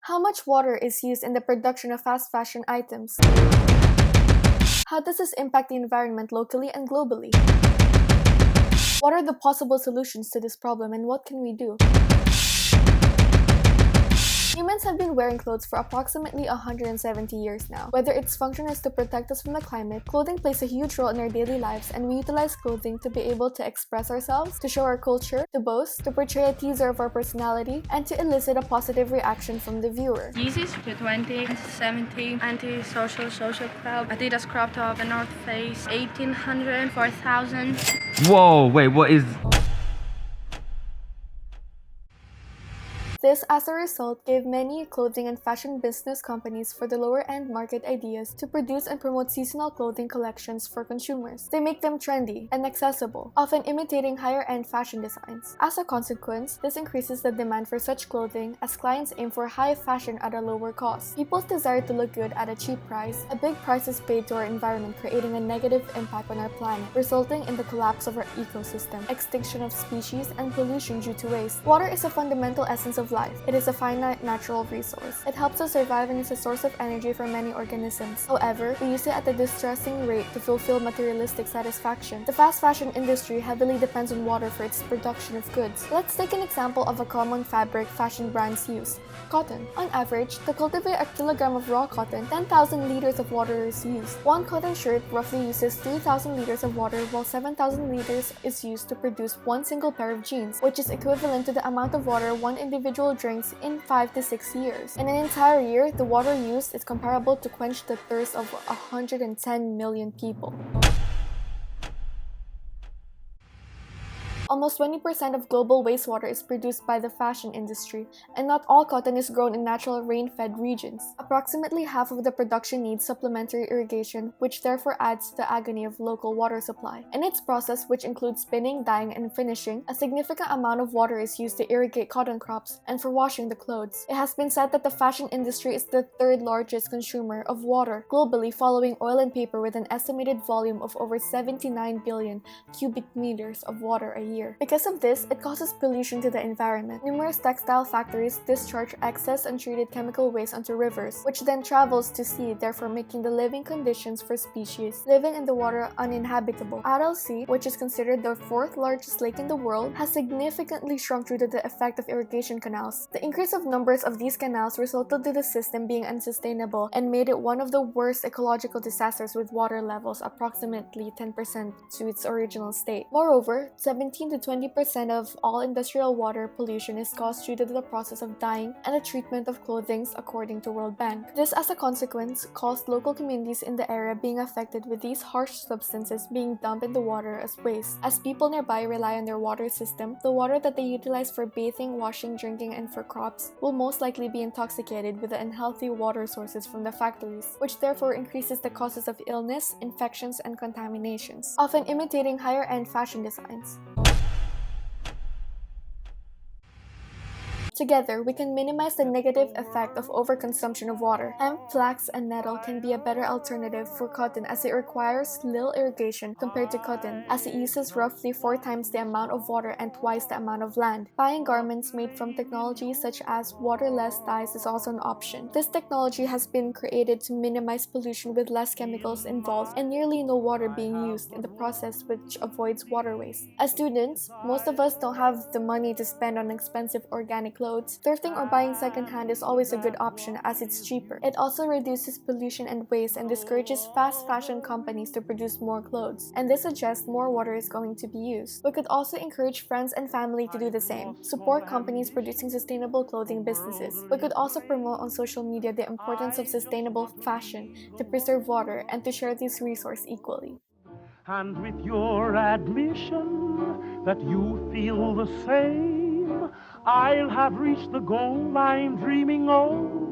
How much water is used in the production of fast fashion items? How does this impact the environment locally and globally? What are the possible solutions to this problem and what can we do? Humans have been wearing clothes for approximately 170 years now. Whether its function is to protect us from the climate, clothing plays a huge role in our daily lives, and we utilize clothing to be able to express ourselves, to show our culture, to boast, to portray a teaser of our personality, and to elicit a positive reaction from the viewer. Yeezys, 20, 70, anti-social, social club, Adidas crop top, the North Face, 1800, 4000. Whoa, wait, what is... This, as a result, gave many clothing and fashion business companies for the lower-end market ideas to produce and promote seasonal clothing collections for consumers. They make them trendy and accessible, often imitating higher-end fashion designs. As a consequence, this increases the demand for such clothing as clients aim for high fashion at a lower cost. People's desire to look good at a cheap price, a big price is paid to our environment, creating a negative impact on our planet, resulting in the collapse of our ecosystem, extinction of species, and pollution due to waste. Water is a fundamental essence of life. It is a finite natural resource. It helps us survive and is a source of energy for many organisms. However, we use it at a distressing rate to fulfill materialistic satisfaction. The fast fashion industry heavily depends on water for its production of goods. Let's take an example of a common fabric fashion brands use: cotton. On average, to cultivate a kilogram of raw cotton, 10,000 liters of water is used. One cotton shirt roughly uses 3,000 liters of water, while 7,000 liters is used to produce one single pair of jeans, which is equivalent to the amount of water one individual drinks in 5 to 6 years. In an entire year, the water used is comparable to quench the thirst of 110 million people. Almost 20% of global wastewater is produced by the fashion industry, and not all cotton is grown in natural rain-fed regions. Approximately half of the production needs supplementary irrigation, which therefore adds to the agony of local water supply. In its process, which includes spinning, dyeing, and finishing, a significant amount of water is used to irrigate cotton crops and for washing the clothes. It has been said that the fashion industry is the third largest consumer of water globally, following oil and paper, with an estimated volume of over 79 billion cubic meters of water a year. Because of this, it causes pollution to the environment. Numerous textile factories discharge excess untreated chemical waste onto rivers, which then travels to sea, therefore making the living conditions for species living in the water uninhabitable. Aral Sea, which is considered the fourth largest lake in the world, has significantly shrunk due to the effect of irrigation canals. The increase of numbers of these canals resulted in the system being unsustainable and made it one of the worst ecological disasters, with water levels approximately 10% to its original state. Moreover, 17 to 20% of all industrial water pollution is caused due to the process of dyeing and the treatment of clothing, according to World Bank. This, as a consequence, caused local communities in the area being affected, with these harsh substances being dumped in the water as waste. As people nearby rely on their water system, the water that they utilize for bathing, washing, drinking, and for crops will most likely be intoxicated with the unhealthy water sources from the factories, which therefore increases the causes of illness, infections, and contaminations, often imitating higher-end fashion designs. Together, we can minimize the negative effect of overconsumption of water. Hemp, flax, and nettle can be a better alternative for cotton, as it requires little irrigation compared to cotton, as it uses roughly 4 times the amount of water and twice the amount of land. Buying garments made from technologies such as waterless dyes is also an option. This technology has been created to minimize pollution with less chemicals involved and nearly no water being used in the process, which avoids water waste. As students, most of us don't have the money to spend on expensive organic clothes. Thrifting or buying secondhand is always a good option, as it's cheaper. It also reduces pollution and waste and discourages fast fashion companies to produce more clothes, and this suggests more water is going to be used. We could also encourage friends and family to do the same. Support companies producing sustainable clothing businesses. We could also promote on social media the importance of sustainable fashion to preserve water and to share this resource equally. And with your admission that you feel the same, I'll have reached the goal I'm dreaming of.